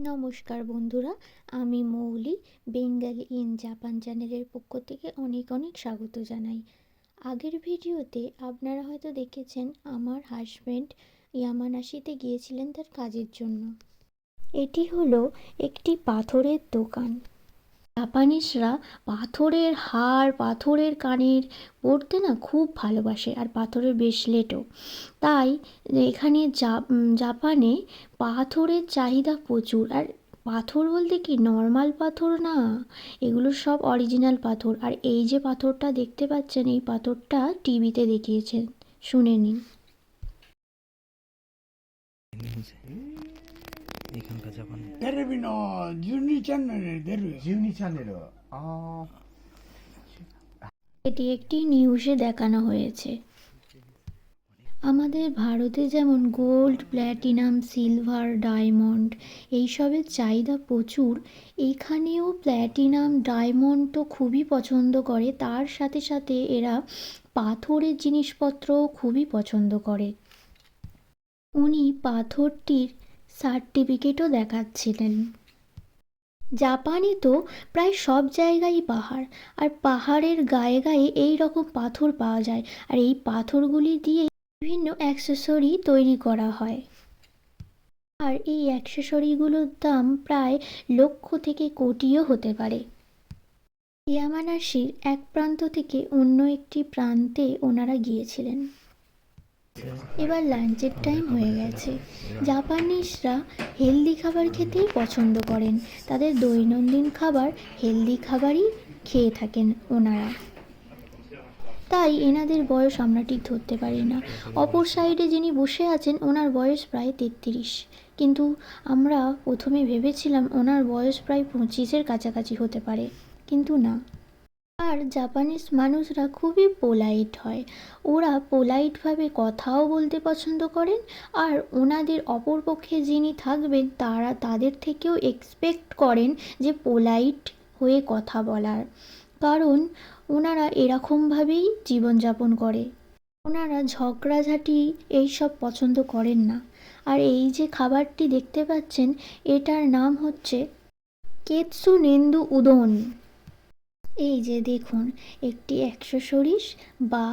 নমস্কার বন্ধুরা, আমি মৌলি বেঙ্গলি ইন জাপান চ্যানেলের পক্ষ থেকে অনেক অনেক স্বাগত জানাই। আগের ভিডিওতে আপনারা হয়তো দেখেছেন আমার হাজব্যান্ড ইয়ামানাশিতে গিয়েছিলেন তার কাজের জন্য। এটি হলো একটি পাথরের দোকান। জাপানিজরা পাথরের হার, পাথরের কানের পরতে না খুব ভালোবাসে, আর পাথরের ব্রেসলেটও। তাই এখানে জাপানে পাথরের চাহিদা প্রচুর। আর পাথর বলতে কি নর্মাল পাথর না, এগুলো সব অরিজিনাল পাথর। আর এই যে পাথরটা দেখতে পাচ্ছেন, এই পাথরটা টিভিতে দেখিয়েছেন, শুনে নিন। エカンカジャパンテレビの12チャンネルに出るよ。12チャンネルあ এটি একটি নিউজে দেখানো হয়েছে। আমাদের ভারতে যেমন গোল্ড, প্ল্যাটিনাম, সিলভার, ডায়মন্ড এইসবের চাহিদা প্রচুর, এখানেও প্ল্যাটিনাম, ডায়মন্ড তো খুবই পছন্দ করে। তার সাথে সাথে এরা পাথরের জিনিসপত্রও খুবই পছন্দ করে। উনি পাথরটির সার্টিফিকেটও দেখাচ্ছিলেন। জাপানে তো প্রায় সব জায়গায় পাহাড়, আর পাহাড়ের গায়ে গায়ে এই রকম পাথর পাওয়া যায়। আর এই পাথরগুলি দিয়ে বিভিন্ন অ্যাক্সেসরি তৈরি করা হয়। আর এই অ্যাক্সেসরিগুলোর দাম প্রায় লক্ষ থেকে কোটিও হতে পারে। ইয়ামানাশির এক প্রান্ত থেকে অন্য একটি প্রান্তে ওনারা গিয়েছিলেন। এবার লাঞ্চের টাইম হয়ে গেছে। জাপানিজরা হেলদি খাবার খেতেই পছন্দ করেন। তাদের দৈনন্দিন খাবার হেলদি খাবারই খেয়ে থাকেন ওনারা। তাই এনাদের বয়স আমরা ঠিক ধরতে পারি না। অপর সাইডে যিনি বসে আছেন ওনার বয়স প্রায় 33, কিন্তু আমরা প্রথমে ভেবেছিলাম ওনার বয়স প্রায় 25-এর কাছাকাছি হতে পারে, কিন্তু না। আর জাপানিজ মানুষরা খুবই পোলাইট হয়। ওরা পোলাইটভাবে কথাও বলতে পছন্দ করেন। আর ওনাদের অপরপক্ষে যিনি থাকবেন তাদের থেকেও এক্সপেক্ট করেন যে পোলাইট হয়ে কথা বলার, কারণ ওনারা এরকমভাবেই জীবনযাপন করে। ওনারা ঝগড়াঝাটি এইসব পছন্দ করেন না। আর এই যে খাবারটি দেখতে পাচ্ছেন, এটার নাম হচ্ছে কেতসু নেন্দু উদন। এই যে দেখুন, একটি অ্যাক্সেসরিজ বা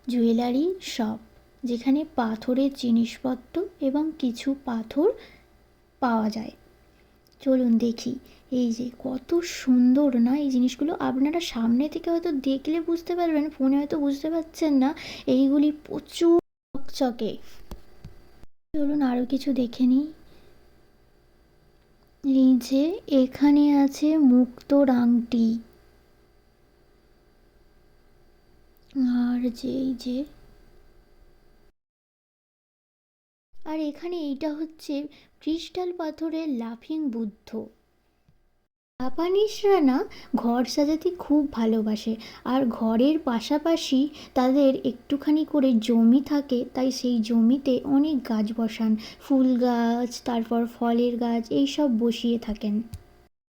জুয়েলারি শপ, যেখানে পাথরের জিনিসপত্র এবং কিছু পাথর পাওয়া যায়। চলুন দেখি। এই যে কত সুন্দর না এই জিনিসগুলো, আপনারা সামনে থেকে হয়তো দেখলে বুঝতে পারবেন, ফোনে হয়তো বুঝতে পারছেন না। এইগুলি প্রচুর চকচকে। চলুন আরও কিছু দেখে নিই। এই যে এখানে আছে মুক্তোর আংটি, আর আর এখানে এইটা হচ্ছে ক্রিস্টাল পাথরের লাফিং বুদ্ধ। জাপানিজরা না ঘর সাজাতে খুব ভালোবাসে। আর ঘরের পাশাপাশি তাদের একটুখানি করে জমি থাকে, তাই সেই জমিতে অনেক গাছ বসান, ফুল গাছ, তারপর ফলের গাছ, এইসব বসিয়ে থাকেন।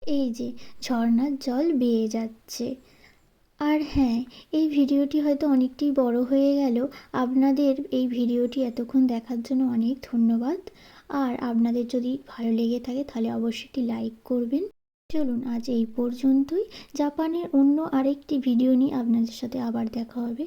এই যে ঝর্ণার জল বেয়ে যাচ্ছে। আর হ্যাঁ, এই ভিডিওটি হয়তো অনেকটাই বড় হয়ে গেল। আপনাদের এই ভিডিওটি এতক্ষণ দেখার জন্য অনেক ধন্যবাদ। আর আপনাদের যদি ভালো লেগে থাকে তাহলে অবশ্যই একটি লাইক করবেন। চলুন আজ এই পর্যন্তই। জাপানের অন্য আরেকটি ভিডিও নিয়ে আপনাদের সাথে আবার দেখা হবে।